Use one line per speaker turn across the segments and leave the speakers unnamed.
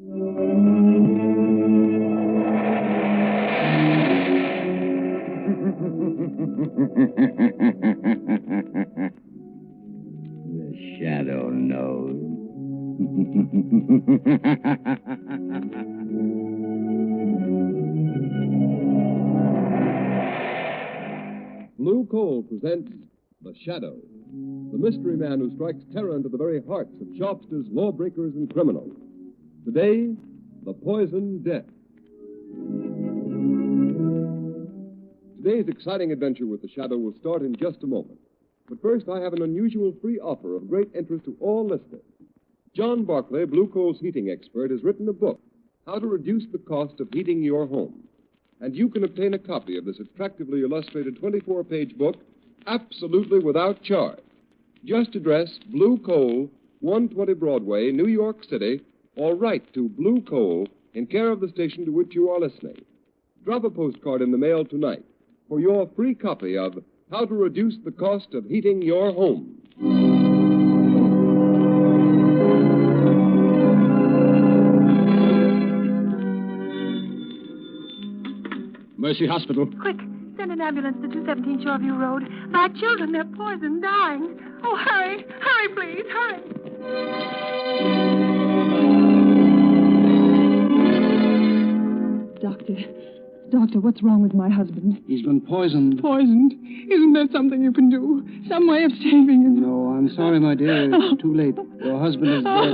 The shadow knows.
Blue Coal presents The Shadow, the mystery man who strikes terror into the very hearts of shopsters, lawbreakers, and criminals. Today, the poison death. Today's exciting adventure with the Shadow will start in just a moment. But first, I have an unusual free offer of great interest to all listeners. John Barclay, Blue Coal's heating expert, has written a book, How to Reduce the Cost of Heating Your Home. And you can obtain a copy of this attractively illustrated 24-page book absolutely without charge. Just address Blue Coal, 120 Broadway, New York City, or write to Blue Coal in care of the station to which you are listening. Drop a postcard in the mail tonight for your free copy of How to Reduce the Cost of Heating Your Home.
Mercy Hospital.
Quick, send an ambulance to 217 Shoreview Road. My children, they're poisoned, dying. Oh, hurry. Hurry, please. Hurry.
Doctor, what's wrong with my husband?
He's been poisoned.
Poisoned? Isn't there something you can do? Some way of saving him?
No, I'm sorry, my dear. It's too late. Your husband is dead.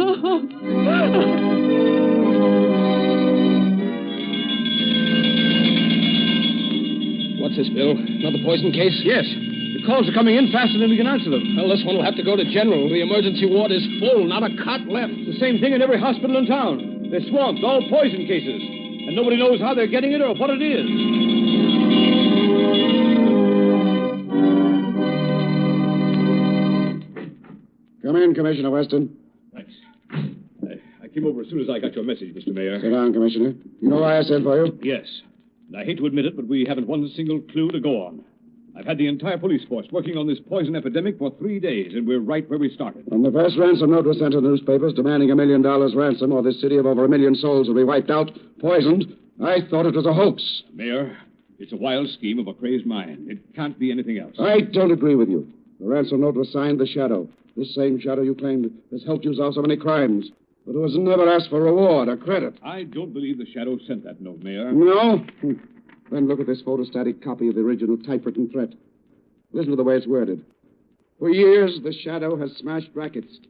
What's this, Bill? Another poison case? Yes. The calls are coming in faster than we can answer them. Well, this one will have to go to General. The emergency ward is full. Not a cot left. The same thing in every hospital in town. They're swamped, all poison cases. And nobody knows how they're getting it or what it is.
Come in, Commissioner Weston.
Thanks. I came over as soon as I got your message, Mr. Mayor.
Sit down, Commissioner. You know why I sent for you?
Yes. And I hate to admit it, but we haven't one single clue to go on. I've had the entire police force working on this poison epidemic for 3 days, and we're right where we started.
When the first ransom note was sent to the newspapers demanding $1 million ransom or this city of over 1 million souls will be wiped out, poisoned, I thought it was a hoax.
Mayor, it's a wild scheme of a crazed mind. It can't be anything else.
I don't agree with you. The ransom note was signed The Shadow. This same Shadow you claimed has helped you solve so many crimes, but who has never asked for reward or credit.
I don't believe the Shadow sent that note, Mayor.
No? Then look at this photostatic copy of the original typewritten threat. Listen to the way it's worded. For years, the Shadow has smashed rackets,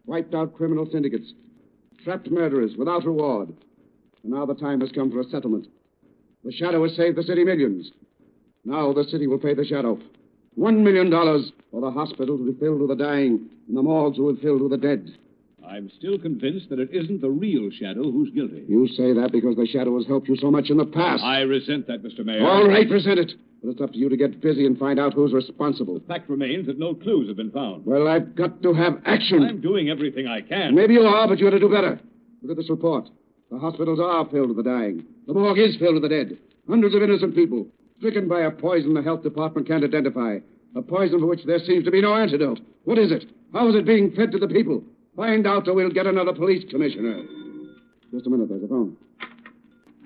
wiped out criminal syndicates, trapped murderers without reward. And now the time has come for a settlement. The Shadow has saved the city millions. Now the city will pay the Shadow $1 million for the hospital to be filled with the dying and the morgues will be filled with the dead.
I'm still convinced that it isn't the real Shadow who's guilty.
You say that because the Shadow has helped you so much in the past.
I resent that, Mr. Mayor.
All right, resent it. But it's up to you to get busy and find out who's responsible.
The fact remains that no clues have been found.
Well, I've got to have action.
I'm doing everything I can.
Maybe you are, but you ought to do better. Look at this report. The hospitals are filled with the dying. The morgue is filled with the dead. Hundreds of innocent people stricken by a poison the health department can't identify. A poison for which there seems to be no antidote. What is it? How is it being fed to the people? Find out or we'll get another police commissioner. Just a minute, there's a phone.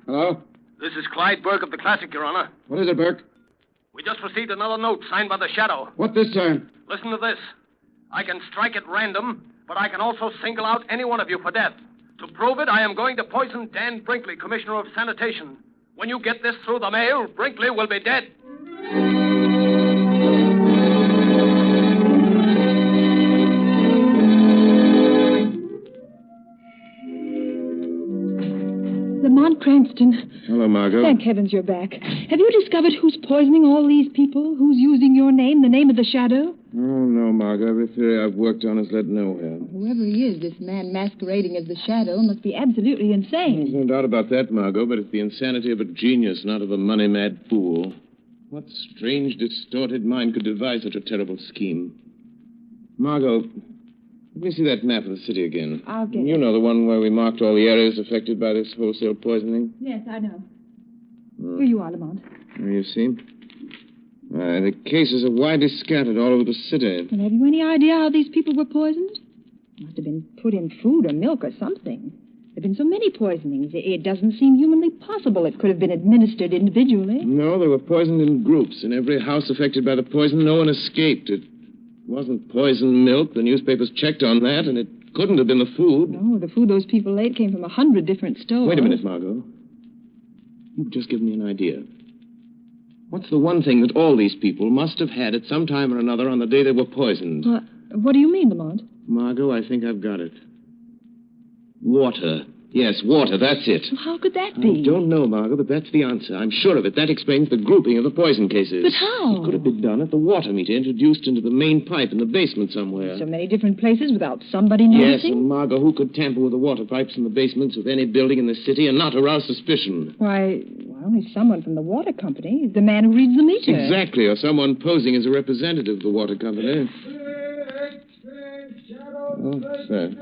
Hello?
This is Clyde Burke of the Classic, Your Honor.
What is it, Burke?
We just received another note signed by the Shadow.
What this time?
Listen to this. I can strike at random, but I can also single out any one of you for death. To prove it, I am going to poison Dan Brinkley, Commissioner of Sanitation. When you get this through the mail, Brinkley will be dead.
Lamont Cranston.
Hello, Margot.
Thank heavens you're back. Have you discovered who's poisoning all these people? Who's using your name, the name of the Shadow?
Oh, no, Margot. Every theory I've worked on has led nowhere.
Whoever he is, this man masquerading as the Shadow must be absolutely insane.
There's no doubt about that, Margot, but it's the insanity of a genius, not of a money-mad fool. What strange, distorted mind could devise such a terrible scheme? Margot, let me see that map of the city again.
I'll get it.
You know, the one where we marked all the areas affected by this wholesale poisoning?
Yes, I know. Here you are, Lamont.
You see? The cases are widely scattered all over the city.
And have you any idea how these people were poisoned? Must have been put in food or milk or something. There have been so many poisonings. It doesn't seem humanly possible it could have been administered individually.
No, they were poisoned in groups. In every house affected by the poison, no one escaped. It wasn't poisoned milk. The newspapers checked on that, and it couldn't have been the food.
No, the food those people ate came from 100 different stores.
Wait a minute, Margot. You've just given me an idea. What's the one thing that all these people must have had at some time or another on the day they were poisoned?
What do you mean, Lamont?
Margot, I think I've got it. Water. Yes, water, that's it.
Well, how could that be?
I don't know, Margot, but that's the answer. I'm sure of it. That explains the grouping of the poison cases.
But how?
It could have been done at the water meter, introduced into the main pipe in the basement somewhere.
So many different places without somebody
Yes,
noticing?
and Margot, who could tamper with the water pipes in the basements of any building in the city and not arouse suspicion?
Why, only someone from the water company. The man who reads the meter.
Exactly, or someone posing as a representative of the water company. Oh, sir.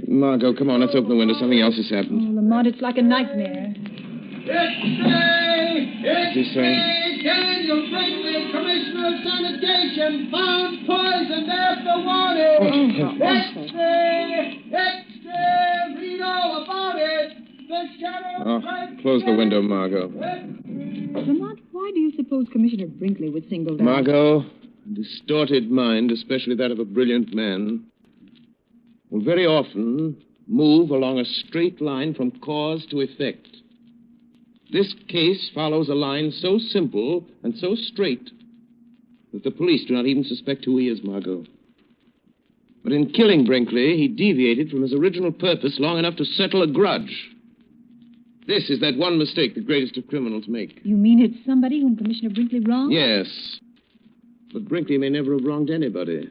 Margot, come on, let's open the window. Something else has happened.
Oh, Lamont, it's like a nightmare.
What's he saying?
Daniel Brinkley, Commissioner of Sanitation, found poisoned after warning.
Oh, how awful.
Extra, read all about it. The shadow...
Close the window, Margot.
Lamont, why do you suppose Commissioner Brinkley was singled out?
Margot, a distorted mind, especially that of a brilliant man, will very often move along a straight line from cause to effect. This case follows a line so simple and so straight that the police do not even suspect who he is, Margot. But in killing Brinkley, he deviated from his original purpose long enough to settle a grudge. This is that one mistake the greatest of criminals make.
You mean it's somebody whom Commissioner Brinkley wronged?
Yes. But Brinkley may never have wronged anybody.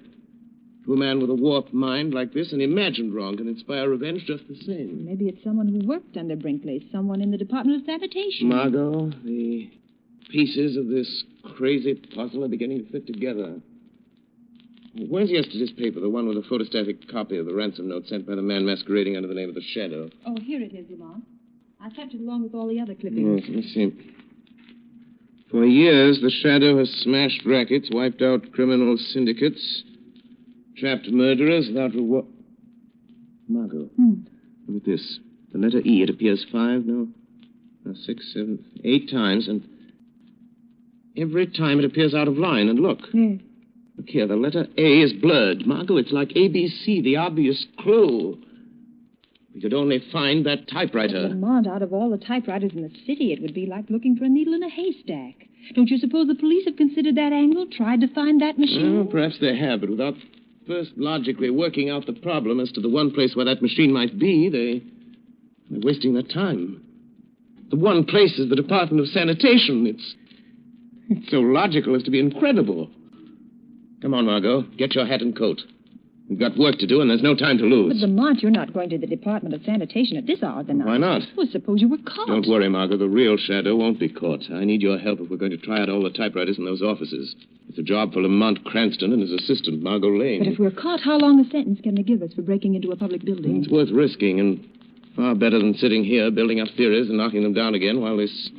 To a man with a warped mind like this, an imagined wrong can inspire revenge just the same.
Maybe it's someone who worked under Brinkley, someone in the Department of Sanitation.
Margot, the pieces of this crazy puzzle are beginning to fit together. Where's yesterday's paper, the one with a photostatic copy of the ransom note sent by the man masquerading under the name of the Shadow?
Oh, here it is, Lamont. I kept it along with all the other clippings.
Yes, let me see. For years, the Shadow has smashed rackets, wiped out criminal syndicates, trapped murderers without reward. Margot, look at this. The letter E, it appears 6, 7, 8 times, and every time it appears out of line. And look.
Yes.
Look here, the letter A is blurred. Margot, it's like ABC, the obvious clue. We could only find that typewriter.
But Lamont, out of all the typewriters in the city, it would be like looking for a needle in a haystack. Don't you suppose the police have considered that angle, tried to find that machine?
Well, perhaps they have, but without first logically working out the problem as to the one place where that machine might be, they're wasting their time. The one place is the Department of Sanitation. It's so logical as to be incredible. Come on, Margot. Get your hat and coat. We've got work to do, and there's no time to lose.
But, Lamont, you're not going to the Department of Sanitation at this hour of the night.
Why not?
Well, suppose you were caught.
Don't worry, Margot. The real Shadow won't be caught. I need your help if we're going to try out all the typewriters in those offices. It's a job for Lamont Cranston and his assistant, Margot Lane.
But if we're caught, how long a sentence can they give us for breaking into a public building?
It's worth risking, and far better than sitting here building up theories and knocking them down again while this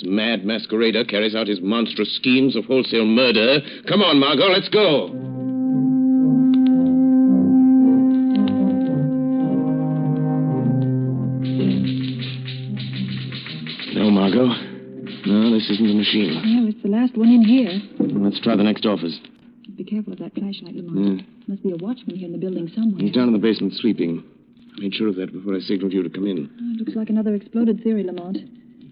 mad masquerader carries out his monstrous schemes of wholesale murder. Come on, Margot, let's go. No, Margot. No, this isn't the machine.
Well, it's the last one in here.
Let's try the next office.
Be careful of that flashlight, Lamont. Must be a watchman here in the building somewhere.
He's down in the basement sleeping. I made sure of that before I signaled you to come in.
Oh, it looks like another exploded theory, Lamont.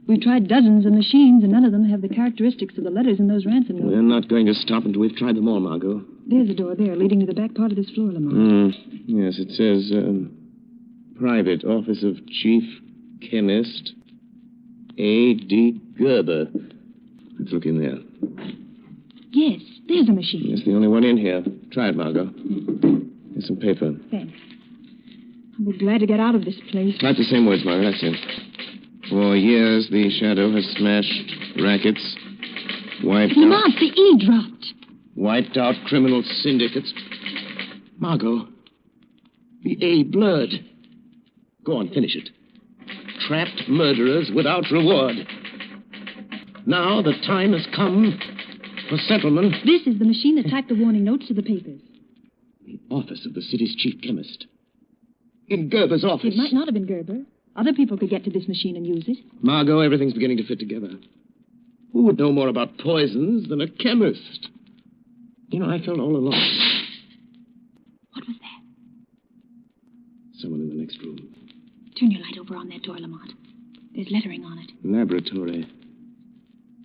We've tried dozens of machines, and none of them have the characteristics of the letters in those ransom notes.
We're not going to stop until we've tried them all, Margot.
There's a door there leading to the back part of this floor, Lamont.
Yes, it says, Private Office of Chief Chemist A.D. Gerber. Let's look in there.
Yes, there's a machine.
It's the only one in here. Try it, Margot. Here's some paper.
Thanks. I'll be glad to get out of this place.
Write the same words, Margot. That's it. For years, the Shadow has smashed rackets,
Lamont, the E dropped.
Wiped out criminal syndicates. Margot, the A blurred. Go on, finish it. Trapped murderers without reward. Now the time has come for settlement.
This is the machine that typed the warning notes to the papers.
The office of the city's chief chemist.
In Gerber's office.
It might not have been Gerber. Other people could get to this machine and use it.
Margot, everything's beginning to fit together. Who would know more about poisons than a chemist? You know, I felt all along.
What was that?
Someone in the next room.
Turn your light over on that door, Lamont. There's lettering on it.
Laboratory.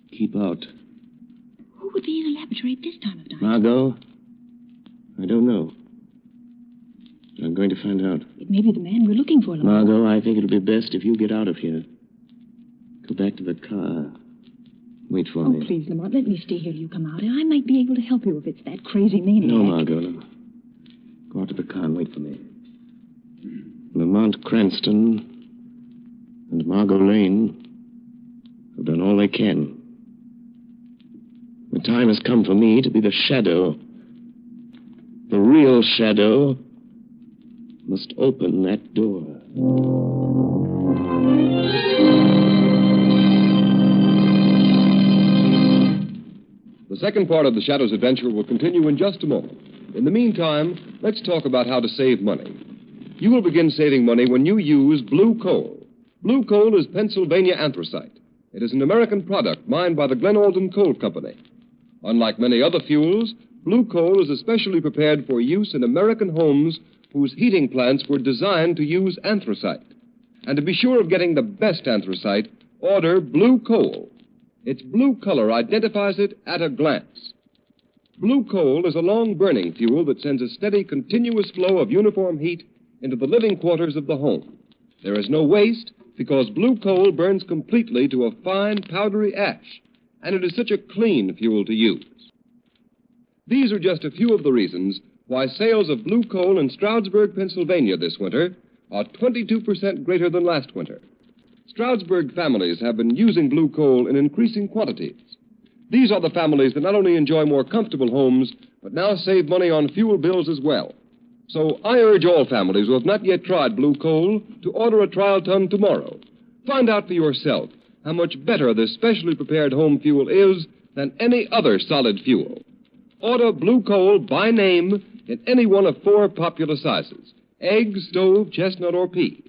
Keep out.
Who would be in a laboratory at this time of night?
Margot, I don't know. But I'm going to find out.
It may be the man we're looking for, Lamont.
Margot, I think it'll be best if you get out of here. Go back to the car. Wait for me.
Oh, please, Lamont, let me stay here till you come out. I might be able to help you if it's that crazy maniac.
No, Margot, no. Go out to the car and wait for me. Lamont Cranston and Margot Lane have done all they can. The time has come for me to be the shadow. The real shadow must open that door.
The second part of the Shadow's adventure will continue in just a moment. In the meantime, let's talk about how to save money. You will begin saving money when you use blue coal. Blue coal is Pennsylvania anthracite. It is an American product mined by the Glen Alden Coal Company. Unlike many other fuels, blue coal is especially prepared for use in American homes whose heating plants were designed to use anthracite. And to be sure of getting the best anthracite, order blue coal. Its blue color identifies it at a glance. Blue coal is a long-burning fuel that sends a steady, continuous flow of uniform heat into the living quarters of the home. There is no waste because blue coal burns completely to a fine, powdery ash, and it is such a clean fuel to use. These are just a few of the reasons why sales of blue coal in Stroudsburg, Pennsylvania this winter are 22% greater than last winter. Stroudsburg families have been using blue coal in increasing quantities. These are the families that not only enjoy more comfortable homes, but now save money on fuel bills as well. So I urge all families who have not yet tried blue coal to order a trial ton tomorrow. Find out for yourself how much better this specially prepared home fuel is than any other solid fuel. Order blue coal by name in any one of 4 popular sizes: egg, stove, chestnut, or pea.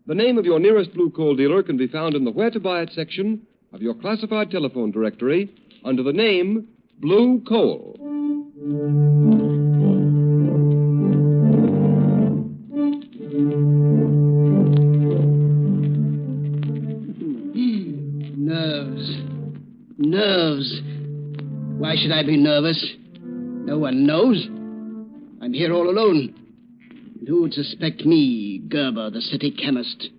The name of your nearest blue coal dealer can be found in the Where to Buy It section of your classified telephone directory under the name Blue Coal.
Nerves. Why should I be nervous? No one knows. I'm here all alone. And who would suspect me, Gerber, the city chemist?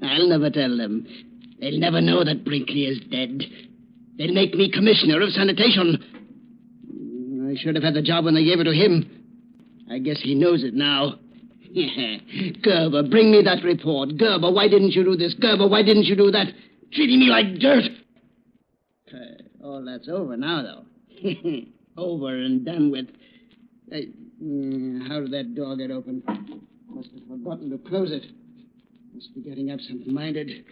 I'll never tell them. They'll never know that Brinkley is dead. They'll make me commissioner of sanitation. I should have had the job when they gave it to him. I guess he knows it now. Gerber, bring me that report. Gerber, why didn't you do this? Gerber, why didn't you do that? Treating me like dirt. All that's over now, though. Over and done with. How did that door get open? Must have forgotten to close it. Must be getting absent-minded.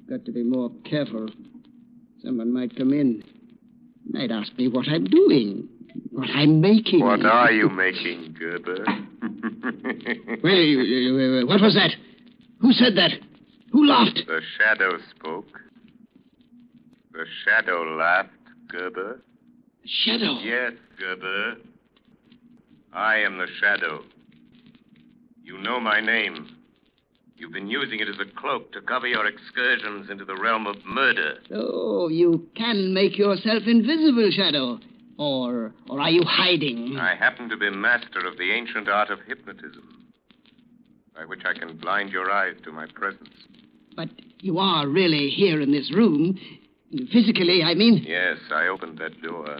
Got to be more careful. Someone might come in. Might ask me what I'm doing. What I'm making.
What are you making, Gerber?
Wait, what was that? Who said that? Who laughed?
The shadow spoke. The shadow laughed, Gerber.
Shadow?
Yes, Gerber. I am the shadow. You know my name. You've been using it as a cloak to cover your excursions into the realm of murder.
Oh, you can make yourself invisible, Shadow. Or are you hiding?
I happen to be master of the ancient art of hypnotism, by which I can blind your eyes to my presence.
But you are really here in this room. Physically, I mean.
Yes, I opened that door.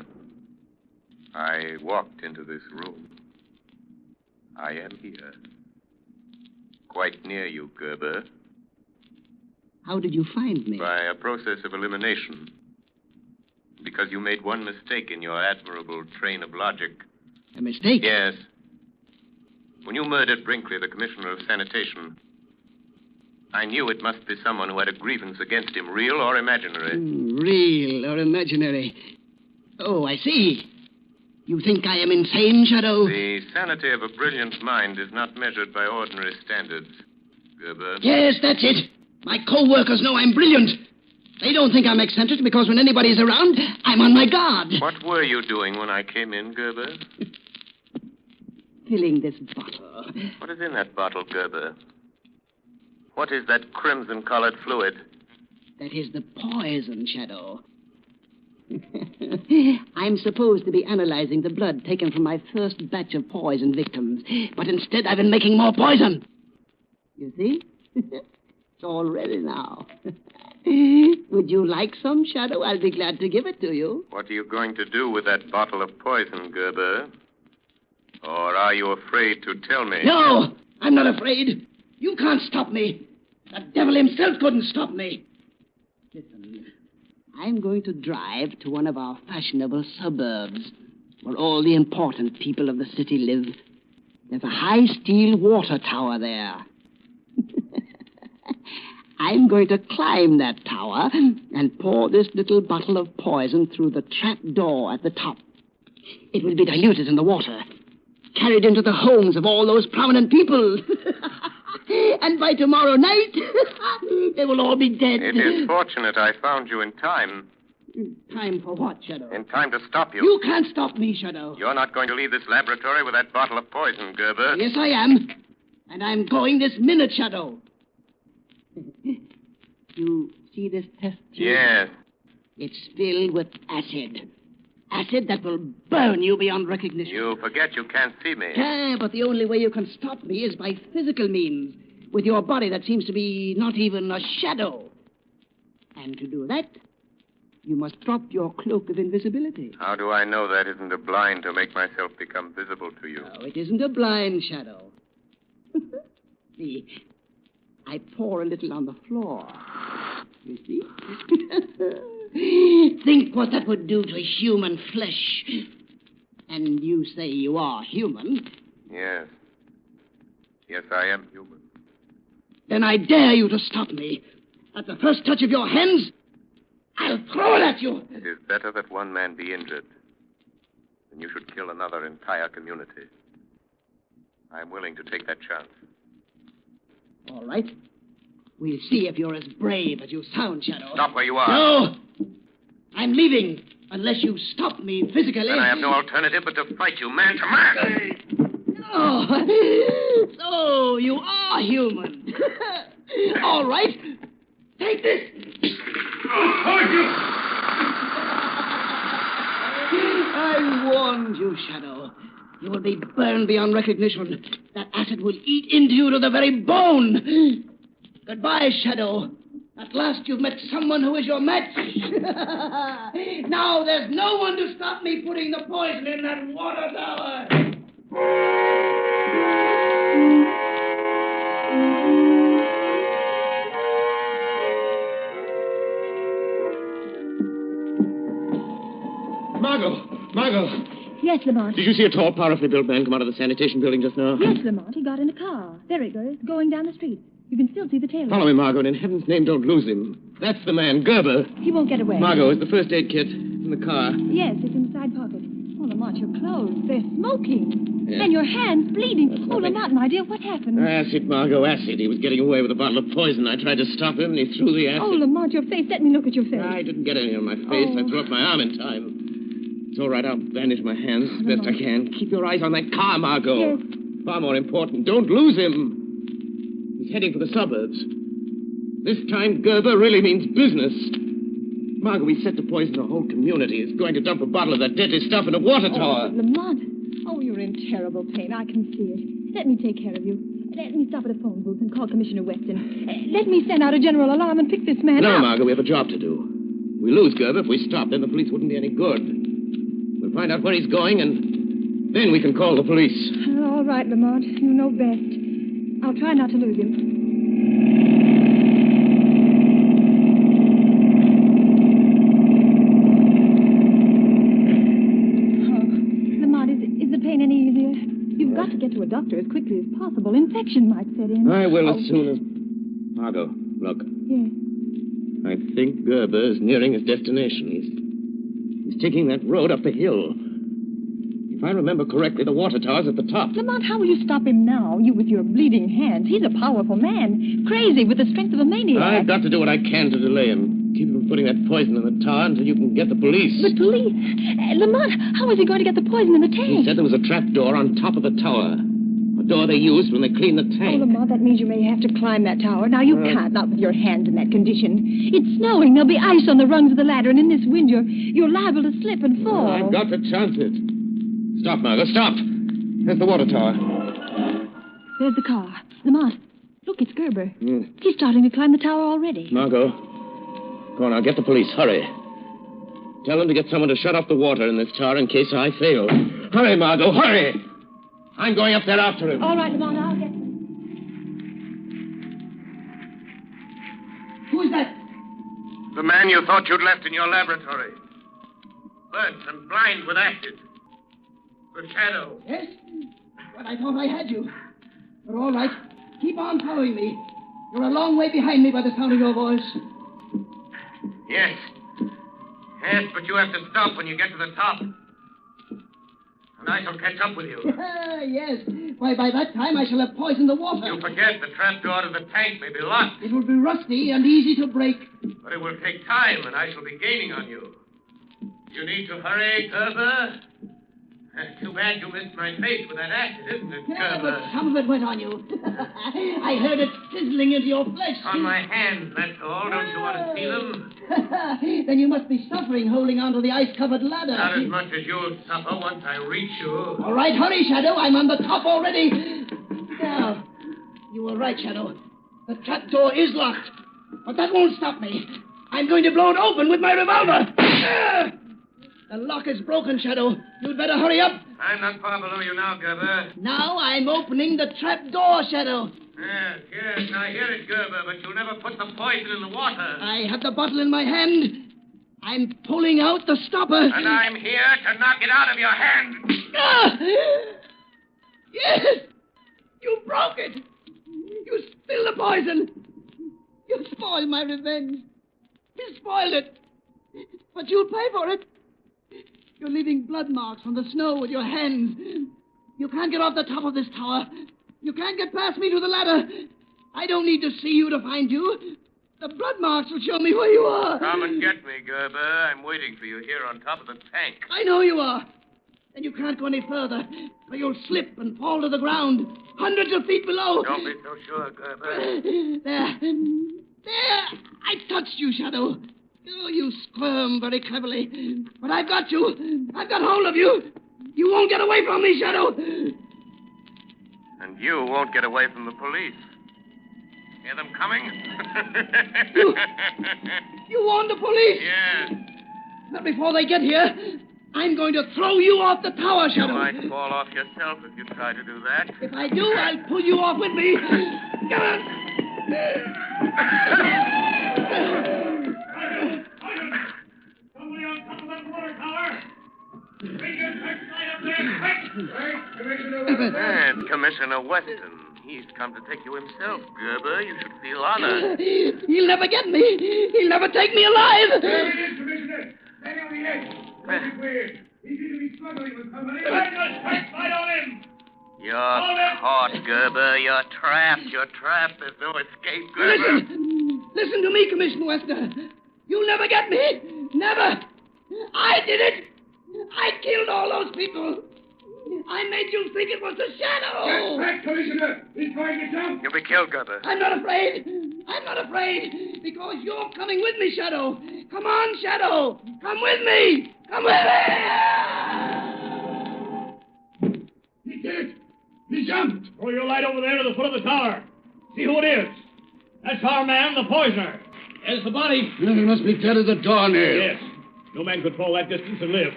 I walked into this room. I am here. Quite near you, Gerber.
How did you find me?
By a process of elimination. Because you made one mistake in your admirable train of logic.
A mistake?
Yes. When you murdered Brinkley, the commissioner of sanitation, I knew it must be someone who had a grievance against him, real or imaginary.
Real or imaginary. Oh, I see. You think I am insane, Shadow?
The sanity of a brilliant mind is not measured by ordinary standards, Gerber.
Yes, that's it. My co-workers know I'm brilliant. They don't think I'm eccentric because when anybody's around, I'm on my guard.
What were you doing when I came in, Gerber?
Filling this bottle.
What is in that bottle, Gerber? What is that crimson-colored fluid?
That is the poison, Shadow. I'm supposed to be analyzing the blood taken from my first batch of poison victims, but instead I've been making more poison. You see? It's all ready now. Would you like some, Shadow? I'll be glad to give it to you.
What are you going to do with that bottle of poison, Gerber? Or are you afraid to tell me?
No, I'm not afraid. You can't stop me. The devil himself couldn't stop me. Listen, I'm going to drive to one of our fashionable suburbs where all the important people of the city live. There's a high steel water tower there. I'm going to climb that tower and pour this little bottle of poison through the trap door at the top. It will be diluted in the water, carried into the homes of all those prominent people. And by tomorrow night, they will all be dead.
It is fortunate I found you in time.
Time for what, Shadow?
In time to stop you.
You can't stop me, Shadow.
You're not going to leave this laboratory with that bottle of poison, Gerber.
Yes, I am. And I'm going this minute, Shadow. You see this test tube?
Yes.
It's filled with acid. Acid that will burn you beyond recognition.
You forget you can't see me.
Yeah, but the only way you can stop me is by physical means, with your body that seems to be not even a shadow. And to do that, you must drop your cloak of invisibility.
How do I know that isn't a blind to make myself become visible to you?
No, it isn't a blind, Shadow. See, I pour a little on the floor. You see? Think what that would do to human flesh. And you say you are human.
Yes. Yes, I am human.
Then I dare you to stop me. At the first touch of your hands, I'll throw it at you.
It is better that one man be injured than you should kill another entire community. I'm willing to take that chance.
All right. We'll see if you're as brave as you sound, Shadow.
Stop where you are.
No! I'm leaving unless you stop me physically.
Then I have no alternative but to fight you man to man.
Oh, so you are human. All right. Take this. I warned you, Shadow. You will be burned beyond recognition. That acid will eat into you to the very bone. Goodbye, Shadow. At last you've met someone who is your match. Now there's no one to stop me putting the poison in that water tower.
Margot!
Yes, Lamont.
Did you see a tall, powerfully built man come out of the sanitation building just now?
Yes, Lamont. He got in a car. There he goes, going down the street. You can still see the tail.
Follow me, Margot, and in heaven's name, don't lose him. That's the man, Gerber.
He won't get away.
Margot, is the first aid kit in the car?
Yes, it's in the side pocket. Oh, Lamont, your clothes. They're smoking.
Yeah.
And your hand's bleeding.
That's
Oh,
nothing.
Lamont, my dear, what happened?
Acid, Margot, acid. He was getting away with a bottle of poison. I tried to stop him, and he threw the acid.
Oh, Lamont, your face. Let me look at your face.
I didn't get any on my face.
Oh.
I threw up my arm in time. It's all right. I'll bandage my hands as best I can. Keep your eyes on that car, Margot.
Yes.
Far more important, don't lose him. He's heading for the suburbs. This time, Gerber really means business. Margot, he's set to poison the whole community. He's going to dump a bottle of that deadly stuff in a water tower.
Oh, Lamont. Oh, you're in terrible pain. I can see it. Let me take care of you. Let me stop at a phone booth and call Commissioner Weston. Let me send out a general alarm and pick this man
No,
up.
Margot, we have a job to do. We lose Gerber. If we stop, then the police wouldn't be any good. We'll find out where he's going, and then we can call the police.
All right, Lamont. You know best. I'll try not to lose him. Oh, Lamont, is the pain any easier? You've got to get to a doctor as quickly as possible. Infection might set in.
I will as soon as... Margot, look.
Yes.
I think Gerber is nearing his destination. He's taking that road up the hill. I remember correctly, the water tower's at the top.
Lamont, how will you stop him now? You with your bleeding hands. He's a powerful man. Crazy with the strength of a maniac.
I've got to do what I can to delay him. Keep him from putting that poison in the tower until you can get the police.
The police? Lamont, how is he going to get the poison in the tank?
He said there was a trap door on top of the tower. A door they used when they cleaned the tank.
Oh, Lamont, that means you may have to climb that tower. Now, you can't, not with your hands in that condition. It's snowing. There'll be ice on the rungs of the ladder, and in this wind, you're liable to slip and fall.
I've got to chance it. Stop, Margot, stop. There's the water tower.
There's the car. Lamont, look, it's Gerber. He's starting to climb the tower already.
Margot, go on now, get the police. Hurry. Tell them to get someone to shut off the water in this tower in case I fail. Hurry, Margot, hurry! I'm going up there after him.
All right, Lamont, I'll get...
Who's that?
The man you thought you'd left in your laboratory. Burnt and blind with acid. The Shadow.
Yes? But I thought I had you. But all right. Keep on following me. You're a long way behind me by the sound of your voice.
Yes. Yes, but you have to stop when you get to the top. And I shall catch up with you.
Yes. Why, by that time I shall have poisoned the water.
You forget the trap door to the tank may be locked.
It will be rusty and easy to break.
But it will take time, and I shall be gaining on you. You need to hurry, Gerber. Too bad you missed my face with that acid, isn't it,
Yeah,
Gerber?
but some of it went on you. I heard it sizzling into your flesh.
On my hands, that's all. Don't you want to see them?
Then you must be suffering holding onto the ice-covered ladder.
Not as much as you'll suffer once I reach you.
All right, hurry, Shadow. I'm on the top already. Now, you were right, Shadow. The trap door is locked. But that won't stop me. I'm going to blow it open with my revolver. The lock is broken, Shadow. You'd better hurry up.
I'm not far below you now, Gerber.
Now I'm opening the trap door, Shadow.
Yes. Now hear it, Gerber, but you'll never put the poison in the water.
I have the bottle in my hand. I'm pulling out the stopper.
And I'm here to knock it out of your hand.
Ah! Yes! You broke it. You spilled the poison. You spoiled my revenge. You spoiled it. But you'll pay for it. You're leaving blood marks on the snow with your hands. You can't get off the top of this tower. You can't get past me to the ladder. I don't need to see you to find you. The blood marks will show me where you are.
Come and get me, Gerber. I'm waiting for you here on top of the tank.
I know you are. And you can't go any further, or you'll slip and fall to the ground, hundreds of feet below.
Don't be so sure, Gerber.
There. I touched you, Shadow. Oh, you squirm very cleverly. But I've got you. I've got hold of you. You won't get away from me, Shadow.
And you won't get away from the police. Hear them coming?
You warned the police?
Yes.
But before they get here, I'm going to throw you off the tower,
You
Shadow.
might fall off yourself if you try to do that.
If I do, I'll pull you off with me. Come on.
Somebody on top of that water tower! Bring your searchlight up there, quick!
And Commissioner Weston. He's come to take you himself, Gerber. You should feel honored.
He'll never get me. He'll never take me alive.
There it is, Commissioner! Stand on the edge. Don't be weird. He seems to be struggling with somebody. Bring your searchlight on him!
You're caught, Gerber. You're trapped. You're trapped. There's no escape, Gerber.
Listen to me, Commissioner Wester. You'll never get me. Never. I did it. I killed all those people. I made you think it was the Shadow.
Get back, Commissioner. He's trying to jump.
You'll be killed, Gerber.
I'm not afraid. I'm not afraid. Because you're coming with me, Shadow. Come on, Shadow. Come with me. Come with me.
He did it. He jumped. Throw your light over there to the foot of the tower. See who it is. That's our man, the poisoner. There's the body.
He must be dead as a doornail.
Yes. No man could fall that distance and live.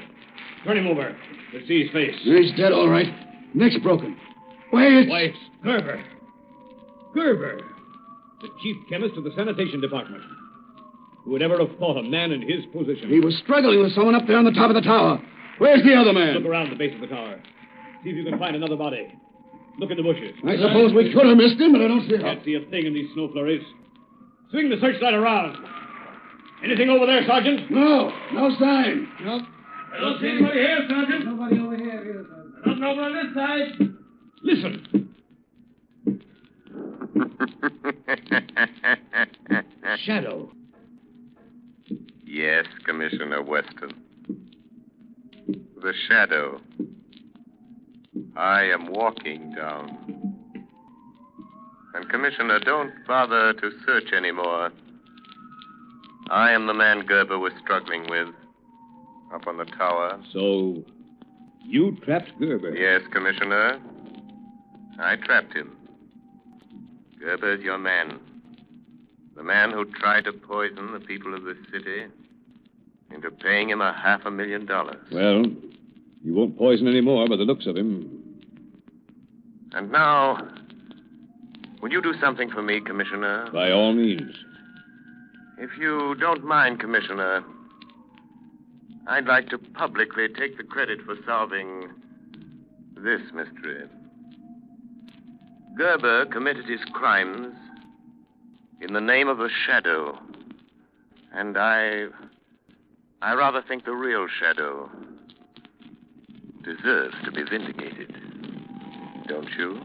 Turn him over. Let's see his face.
He's dead, all right. Neck's broken. Wait.
Why, it's Gerber. Gerber. The chief chemist of the sanitation department. Who would ever have thought a man in his position?
He was struggling with someone up there on the top of the tower. Where's the other man?
Look around the base of the tower. See if you can find another body. Look in the bushes.
I suppose we could have missed him, but I don't see how.
Can't see a thing in these snow flurries. Swing the searchlight around. Anything over there, Sergeant?
No sign.
I don't see anybody here, Sergeant.
Nobody over here either, Sergeant.
Nothing over on this side. Listen. Shadow.
Yes, Commissioner Weston. The shadow. I am walking down. And, Commissioner, don't bother to search anymore. I am the man Gerber was struggling with up on the tower.
So, you trapped Gerber?
Yes, Commissioner. I trapped him. Gerber's your man. The man who tried to poison the people of this city into paying him $500,000.
Well, you won't poison any more by the looks of him.
And now, will you do something for me, Commissioner?
By all means.
If you don't mind, Commissioner, I'd like to publicly take the credit for solving this mystery. Gerber committed his crimes in the name of a shadow. And I rather think the real shadow deserves to be vindicated. Don't you?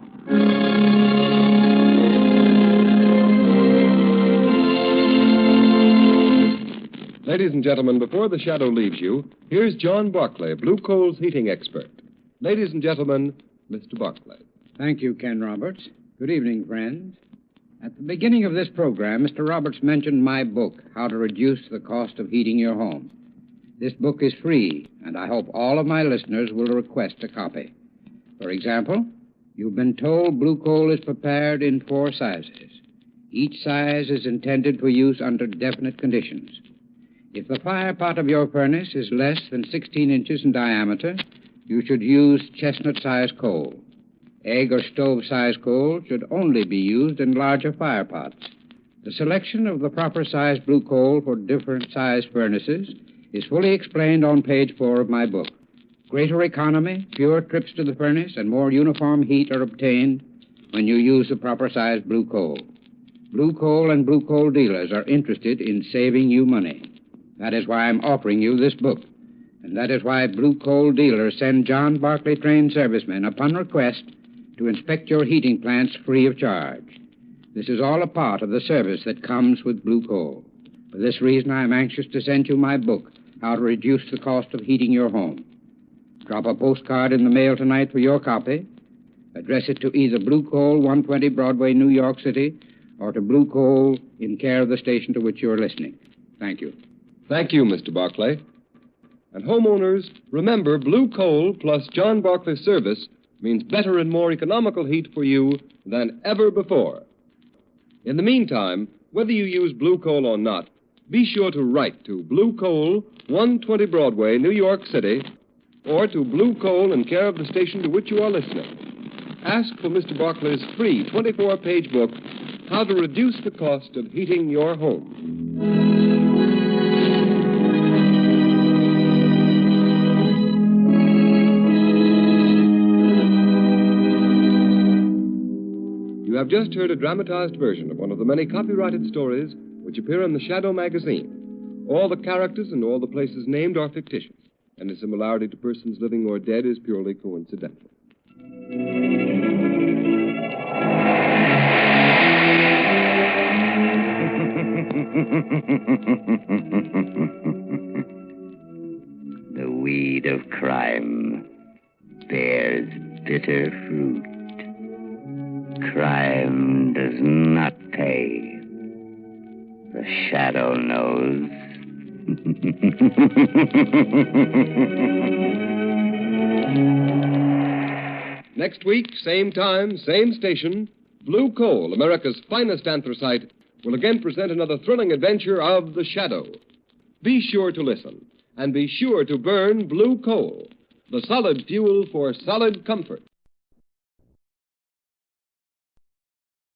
Ladies and gentlemen, before the shadow leaves you, here's John Barclay, Blue Coal's heating expert. Ladies and gentlemen, Mr. Barclay.
Thank you, Ken Roberts. Good evening, friends. At the beginning of this program, Mr. Roberts mentioned my book, How to Reduce the Cost of Heating Your Home. This book is free, and I hope all of my listeners will request a copy. For example, you've been told Blue Coal is prepared in 4 sizes. Each size is intended for use under definite conditions. If the fire pot of your furnace is less than 16 inches in diameter, you should use chestnut-sized coal. Egg or stove-sized coal should only be used in larger fire pots. The selection of the proper size blue coal for different sized furnaces is fully explained on page 4 of my book. Greater economy, fewer trips to the furnace, and more uniform heat are obtained when you use the proper size blue coal. Blue Coal and Blue Coal dealers are interested in saving you money. That is why I'm offering you this book. And that is why Blue Coal dealers send John Barclay trained servicemen upon request to inspect your heating plants free of charge. This is all a part of the service that comes with Blue Coal. For this reason, I'm anxious to send you my book, How to Reduce the Cost of Heating Your Home. Drop a postcard in the mail tonight for your copy. Address it to either Blue Coal, 120 Broadway, New York City, or to Blue Coal in care of the station to which you're listening. Thank you.
Thank you, Mr. Barclay. And homeowners, remember, Blue Coal plus John Barclay's service means better and more economical heat for you than ever before. In the meantime, whether you use Blue Coal or not, be sure to write to Blue Coal, 120 Broadway, New York City, or to Blue Coal in care of the station to which you are listening. Ask for Mr. Barclay's free 24-page book, How to Reduce the Cost of Heating Your Home. You have just heard a dramatized version of one of the many copyrighted stories which appear in the Shadow magazine. All the characters and all the places named are fictitious. Any similarity to persons living or dead is purely coincidental.
The weed of crime bears bitter fruit. Crime does not pay. The shadow knows.
Next week, same time, same station, Blue Coal, America's finest anthracite, will again present another thrilling adventure of The Shadow. Be sure to listen, and be sure to burn Blue Coal, the solid fuel for solid comfort.